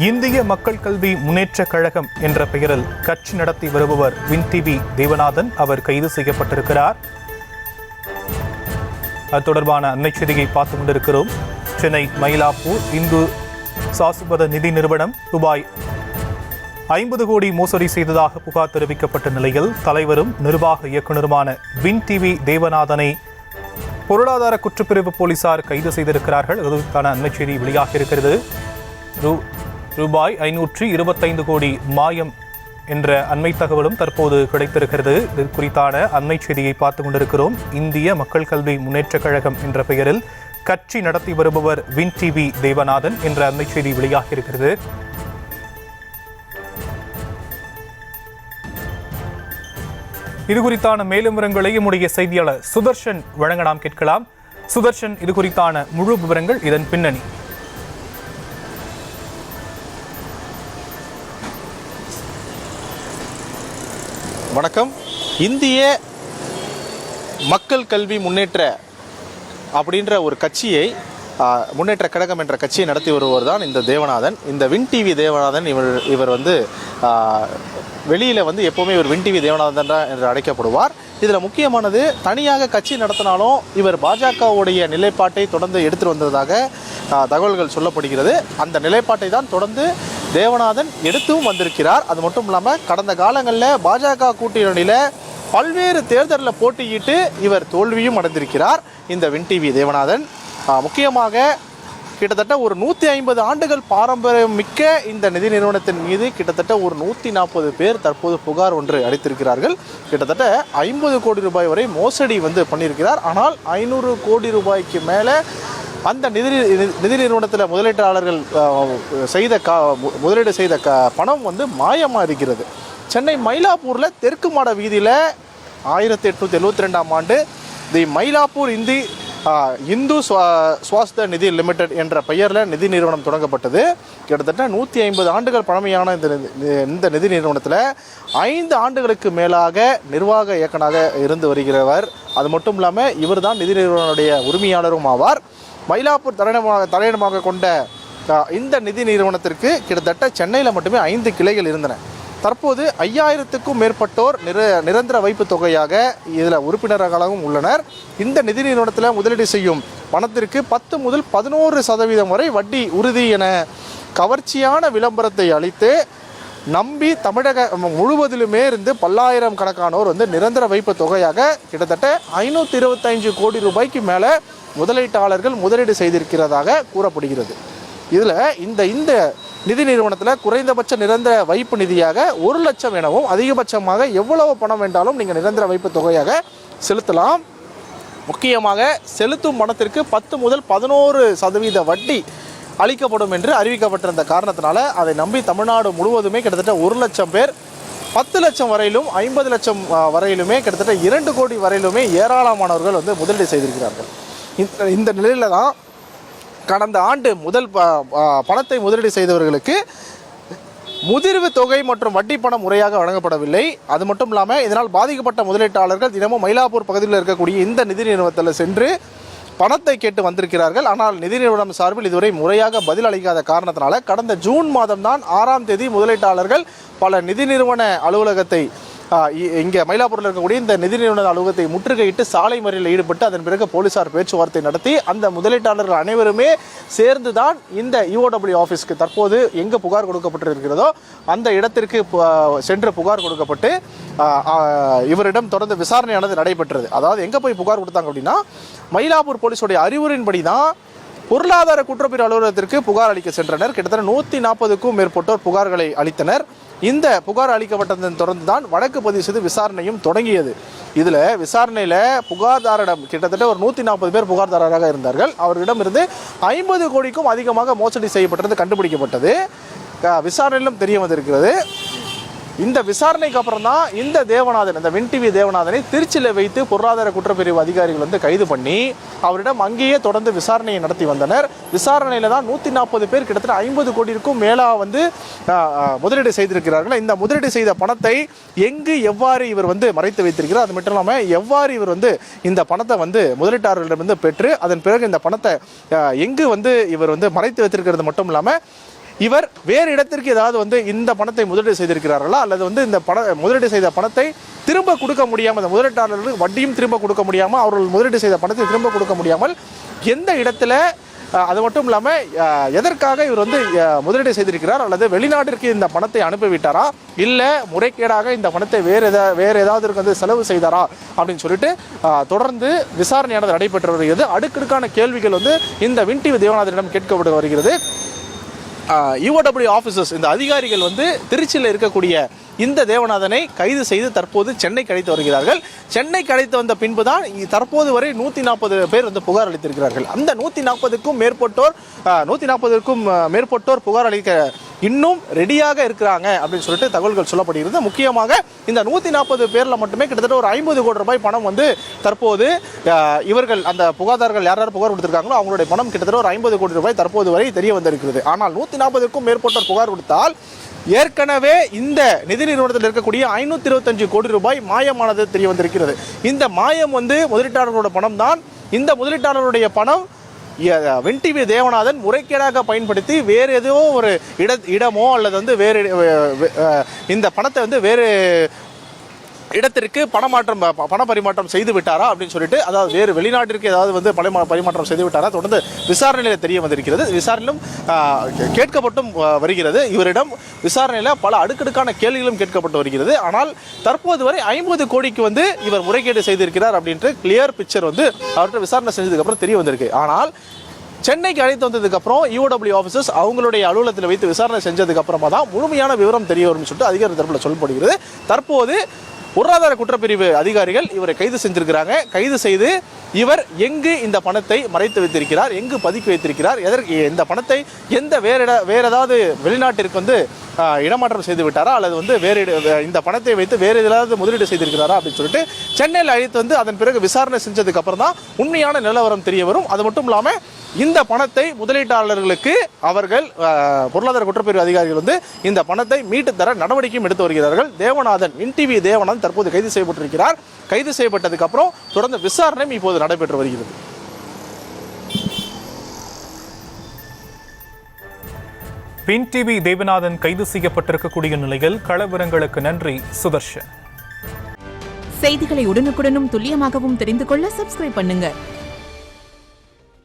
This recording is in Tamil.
இந்திய மக்கள் கல்வி முன்னேற்றக் கழகம் என்ற பெயரில் கட்சி நடத்தி வருபவர் வின் டிவி தேவநாதன் அவர் கைது செய்யப்பட்டிருக்கிறார். அது தொடர்பான அண்மை செய்தியை பார்த்துக் கொண்டிருக்கிறோம். சென்னை மயிலாப்பூர் இந்து சாசுபத நிதி நிறுவனம் ரூபாய் 50 கோடி மோசடி செய்ததாக புகார் தெரிவிக்கப்பட்ட நிலையில் தலைவரும் நிர்வாக இயக்குநருமான வின் டிவி தேவநாதனை பொருளாதார குற்றப்பிரிவு போலீசார் கைது செய்திருக்கிறார்கள். அதற்கான அண்மை செய்தி வெளியாக இருக்கிறது. ரூபாய் 525 கோடி மாயம் என்ற அண்மை தகவலும் தற்போது கிடைத்திருக்கிறது. இது குறித்தான அண்மை செய்தியை பார்த்துக் கொண்டிருக்கிறோம். இந்திய மக்கள் கல்வி முன்னேற்றக் கழகம் என்ற பெயரில் கட்சி நடத்தி வருபவர் வின் டிவி தேவநாதன் என்ற அண்மை செய்தி வெளியாக இருக்கிறது. இது குறித்தான மேலும் விவரங்களை நம்முடைய செய்தியாளர் சுதர்ஷன் வழங்க நாம் கேட்கலாம். சுதர்ஷன், இது குறித்தான முழு விவரங்கள், இதன் பின்னணி. வணக்கம். இந்திய மக்கள் கல்வி முன்னேற்ற அப்படின்ற ஒரு கட்சியை முன்னேற்ற கழகம் என்ற கட்சியை நடத்தி வருவர் தான் இந்த தேவநாதன். இந்த வின் டிவி தேவநாதன் இவர் வெளியில் எப்போவுமே இவர் வின் டிவி தேவநாதன் என்று அழைக்கப்படுவார். இதில் முக்கியமானது, தனியாக கட்சி நடத்தினாலும் இவர் பாஜகவுடைய நிலைப்பாட்டை தொடர்ந்து எடுத்துகிட்டு வந்ததாக தகவல்கள் சொல்லப்படுகிறது. அந்த நிலைப்பாட்டை தான் தொடர்ந்து தேவநாதன் எடுத்தும் வந்திருக்கிறார். அது மட்டும் இல்லாமல் கடந்த காலங்களில் பாஜக கூட்டணியில் பல்வேறு தேர்தலில் போட்டியிட்டு இவர் தோல்வியும் அடைந்திருக்கிறார். இந்த வின் டிவி தேவநாதன் முக்கியமாக கிட்டத்தட்ட ஒரு 150 ஆண்டுகள் பாரம்பரியம் மிக்க இந்த நிதி நிறுவனத்தின் மீது கிட்டத்தட்ட ஒரு 140 பேர் தற்போது புகார் ஒன்று அளித்திருக்கிறார்கள். கிட்டத்தட்ட 50 கோடி ரூபாய் வரை மோசடி பண்ணியிருக்கிறார். ஆனால் 500 கோடி ரூபாய்க்கு மேலே அந்த நிதி நிறுவனத்தில் முதலீட்டாளர்கள் முதலீடு செய்த பணம் மாயமாக இருக்கிறது. சென்னை மயிலாப்பூரில் தெற்கு மாட வீதியில் 1872ஆம் ஆண்டு தி மயிலாப்பூர் இந்து சுவாஸ்த நிதி லிமிடெட் என்ற பெயரில் நிதி நிறுவனம் தொடங்கப்பட்டது. கிட்டத்தட்ட 150 ஆண்டுகள் பழமையான இந்த நிதி நிறுவனத்தில் 5 ஆண்டுகளுக்கு மேலாக நிர்வாக இயக்குனராக இருந்து வருகிறவர். அது மட்டும் இல்லாமல் இவர் தான் நிதி நிறுவனத்துடைய உரிமையாளரும் ஆவார். மயிலாப்பூர் தலையிடமாக கொண்ட இந்த நிதி நிறுவனத்திற்கு கிட்டத்தட்ட சென்னையில் மட்டுமே 5 கிளைகள் இருந்தன. தற்போது 5000க்கும் மேற்பட்டோர் நிரந்தர வைப்பு தொகையாக இதில் உறுப்பினர்களாகவும் உள்ளனர். இந்த நிதி நிறுவனத்தில் முதலீடு செய்யும் பணத்திற்கு 10 முதல் 11% வரை வட்டி உறுதி என கவர்ச்சியான விளம்பரத்தை அளித்து நம்பி தமிழக முழுவதிலுமே இருந்து பல்லாயிரம் கணக்கானோர் நிரந்தர வைப்பு தொகையாக கிட்டத்தட்ட 525 கோடி ரூபாய்க்கு மேலே முதலீட்டாளர்கள் முதலீடு செய்திருக்கிறதாக கூறப்படுகிறது. இதில் இந்த நிதி நிறுவனத்தில் குறைந்தபட்ச நிரந்தர வைப்பு நிதியாக 1 லட்சம் எனவும் அதிகபட்சமாக எவ்வளவு பணம் வேண்டாலும் நீங்கள் நிரந்தர வைப்பு தொகையாக செலுத்தலாம். முக்கியமாக செலுத்தும் பணத்திற்கு 10 முதல் 11% வட்டி அளிக்கப்படும் என்று அறிவிக்கப்பட்டிருந்த காரணத்தினால அதை நம்பி தமிழ்நாடு முழுவதுமே கிட்டத்தட்ட 1 லட்சம் பேர் 10 லட்சம் வரையிலும் 50 லட்சம் வரையிலுமே கிட்டத்தட்ட 2 கோடி வரையிலுமே ஏராளமானவர்கள் முதலீடு செய்திருக்கிறார்கள். இந்த நிலையில் தான் கடந்த ஆண்டு முதல் பணத்தை முதலீடு செய்தவர்களுக்கு முதிர்வு தொகை மற்றும் வட்டி பணம் முறையாக வழங்கப்படவில்லை. அது மட்டும் இல்லாமல் இதனால் பாதிக்கப்பட்ட முதலீட்டாளர்கள் தினமும் மயிலாப்பூர் பகுதியில் இருக்கக்கூடிய இந்த நிதி நிறுவனத்தில் சென்று பணத்தை கேட்டு வந்திருக்கிறார்கள். ஆனால் நிதி நிறுவனம் சார்பில் இதுவரை முறையாக பதில் அளிக்காத காரணத்தினால கடந்த ஜூன் மாதம் தான் 6ஆம் தேதி முதலீட்டாளர்கள் பல நிதி நிறுவன அலுவலகத்தை இங்கே மயிலாப்பூரில் இருக்கக்கூடிய இந்த நிதி நிறுவன அலுவலகத்தை முற்றுகையிட்டு சாலை மறியலில் ஈடுபட்டு அதன் பிறகு போலீசார் பேச்சுவார்த்தை நடத்தி அந்த முதலீட்டாளர்கள் அனைவருமே சேர்ந்து தான் இந்த இஓடபிள்யூ ஆஃபீஸ்க்கு தற்போது எங்கே புகார் கொடுக்கப்பட்டிருக்கிறதோ அந்த இடத்திற்கு சென்று புகார் கொடுக்கப்பட்டு இவரிடம் தொடர்ந்து விசாரணையானது நடைபெற்றது. அதாவது எங்கே போய் புகார் கொடுத்தாங்க அப்படின்னா, மயிலாப்பூர் போலீஸுடைய அறிவுரையின்படி தான் பொருளாதார குற்றப்பிரிவு அலுவலகத்திற்கு புகார் அளிக்க சென்றனர். கிட்டத்தட்ட 140க்கும் மேற்பட்டோர் புகார்களை அளித்தனர். இந்த புகார் அளிக்கப்பட்டதன் தொடர்ந்து தான் வழக்கு பதிவு செய்து விசாரணையும் தொடங்கியது. இதில் விசாரணையில் புகார்தாரிடம் கிட்டத்தட்ட ஒரு 140 பேர் புகார்தாரராக இருந்தார்கள். அவர்களிடம் இருந்து 50 கோடிக்கும் அதிகமாக மோசடி செய்யப்பட்டது கண்டுபிடிக்கப்பட்டது. விசாரணையிலும் தெரிய வந்திருக்கிறது. இந்த விசாரணைக்கு அப்புறம் தான் இந்த தேவநாதன், இந்த வின் டிவி தேவநாதனை திருச்சியில் வைத்து பொருளாதார குற்றப்பிரிவு அதிகாரிகள் கைது பண்ணி அவரிடம் அங்கேயே தொடர்ந்து விசாரணையை நடத்தி வந்தனர். விசாரணையில் தான் 140 பேர் கிட்டத்தட்ட 50 கோடிக்கும் மேலாக முதலீடு செய்திருக்கிறார்கள். இந்த முதலீடு செய்த பணத்தை எங்கு எவ்வாறு இவர் மறைத்து வைத்திருக்கிறார், அது மட்டும் இல்லாமல் எவ்வாறு இவர் இந்த பணத்தை முதலீட்டாளர்களிடம் பெற்று அதன் பிறகு இந்த பணத்தை எங்கு இவர் மறைத்து வைத்திருக்கிறது மட்டும் இல்லாமல் இவர் வேறு இடத்திற்கு ஏதாவது வந்து இந்த பணத்தை முதலீடு செய்திருக்கிறார்களா, அல்லது வந்து இந்த முதலீடு செய்த பணத்தை திரும்ப கொடுக்க முடியாமல், இந்த முதலீட்டாளர்களுக்கு வட்டியும் திரும்ப கொடுக்க முடியாமல், அவர்கள் முதலீடு செய்த பணத்தை திரும்ப கொடுக்க முடியாமல் எந்த இடத்துல, அது மட்டும் இல்லாமல் எதற்காக இவர் வந்து முதலீடு செய்திருக்கிறார், அல்லது வெளிநாட்டிற்கு இந்த பணத்தை அனுப்பிவிட்டாரா, இல்லை முறைகேடாக இந்த பணத்தை வேறு ஏதாவது வந்து செலவு செய்தாரா அப்படின்னு சொல்லிட்டு தொடர்ந்து விசாரணையானது நடைபெற்று வருகிறது. அடுக்கடுக்கான கேள்விகள் வந்து இந்த வின் டிவி தேவநாதனிடம் கேட்கப்பட்டு வருகிறது. யுஓடபிள்யூ ஆஃபீஸர்ஸ், இந்த அதிகாரிகள் வந்து திருச்சியில் இருக்கக்கூடிய இந்த தேவநாதனை கைது செய்து தற்போது சென்னைக்கு அழைத்து வருகிறார்கள். சென்னைக்கு அழைத்து வந்த பின்புதான் தற்போது வரை 140 பேர் வந்து புகார் அளித்திருக்கிறார்கள். அந்த 140க்கும் மேற்பட்டோர் புகார் அளிக்க இன்னும் ரெடியாக இருக்கிறாங்க அப்படின்னு சொல்லிட்டு தகவல்கள் சொல்லப்படுகிறது. முக்கியமாக இந்த 140 பேரில் மட்டுமே கிட்டத்தட்ட ஒரு 50 கோடி ரூபாய் பணம் வந்து தற்போது இவர்கள் அந்த புகார்தாரர்கள் யார் புகார் கொடுத்திருக்காங்களோ அவங்களுடைய பணம் கிட்டத்தட்ட ஒரு 50 கோடி ரூபாய் தற்போது வரை தெரிய வந்திருக்கிறது. ஆனால் 140க்கும் மேற்பட்டோர் புகார் கொடுத்தால் ஏற்கனவே இந்த நிதி நிறுவனத்தில் இருக்கக்கூடிய 525 கோடி ரூபாய் மாயமானது தெரிய வந்திருக்கிறது. இந்த மாயம் வந்து முதலீட்டாளர்களோட பணம் தான். இந்த முதலீட்டாளருடைய பணம் வின் டிவி தேவநாதன் முறைகேடாக பயன்படுத்தி வேறு ஏதோ ஒரு இடமோ அல்லது வந்து வேறு இந்த பணத்தை வந்து வேறு இடத்திற்கு பண பரிமாற்றம் செய்து விட்டாரா அப்படின்னு சொல்லிட்டு, அதாவது வேறு வெளிநாட்டிற்கு ஏதாவது வந்து பரிமாற்றம் செய்து விட்டாரா தொடர்ந்து விசாரணையில் தெரிய வந்திருக்கிறது. விசாரணையிலும் கேட்கப்பட்டும் வருகிறது. இவரிடம் விசாரணையில் பல அடுக்கடுக்கான கேள்விகளும் கேட்கப்பட்டு வருகிறது. ஆனால் தற்போது வரை 50 கோடிக்கு வந்து இவர் முறைகேடு செய்திருக்கிறார் அப்படின்ட்டு கிளியர் பிக்சர் வந்து அவர்கிட்ட விசாரணை செஞ்சதுக்கப்புறம் தெரிய வந்திருக்கு. ஆனால் சென்னைக்கு அழைத்து வந்ததுக்கப்புறம் யுஓடபிள்யூ ஆஃபீஸர்ஸ் அவங்களுடைய அலுவலகத்தில் வைத்து விசாரணை செஞ்சதுக்கு அப்புறமா தான் முழுமையான விவரம் தெரிய வரும்னு சொல்லிட்டு அதிகாரி தரப்பில் சொல்லப்படுகிறது. தற்போது பொருளாதார குற்றப்பிரிவு அதிகாரிகள் இவரை கைது செஞ்சிருக்கிறாங்க. கைது செய்து இவர் எங்கு இந்த பணத்தை மறைத்து வைத்திருக்கிறார், எங்கு பதுக்கி வைத்திருக்கிறார், இந்த பணத்தை வேற ஏதாவது வெளிநாட்டிற்கு வந்து இடமாற்றம் செய்து விட்டாரா, அல்லது வந்து இந்த பணத்தை வைத்து வேறு ஏதாவது முதலீடு செய்திருக்கிறாரா அப்படின்னு சொல்லிட்டு சென்னையில் அழைத்து வந்து அதன் பிறகு விசாரணை செஞ்சதுக்கு அப்புறம் தான் உண்மையான நிலவரம் தெரிய வரும். அது மட்டும் இல்லாமல் இந்த பணத்தை முதலீட்டாளர்களுக்கு அவர்கள் பொருளாதார குற்றப்பிரிவு அதிகாரிகள் வந்து இந்த பணத்தை மீட்டு தர நடவடிக்கையும் எடுத்து வருகிறார்கள். தேவநாதன், வின் டிவி தேவநாதன் தற்போது கைது செய்யப்பட்டிருக்கிறார். கைது செய்யப்பட்டதுக்கு அப்புறம் தொடர்ந்து விசாரணை இப்போது நடைபெற்று வருகிறது. வின் டிவி தேவநாதன் கைது செய்யப்பட்டிருக்கக்கூடிய நிலையில் களவிவரங்களுக்கு நன்றி சுதர்ஷன். செய்திகளை உடனுக்குடனும் துல்லியமாகவும் தெரிந்து கொள்ள சப்ஸ்கிரைப் பண்ணுங்க.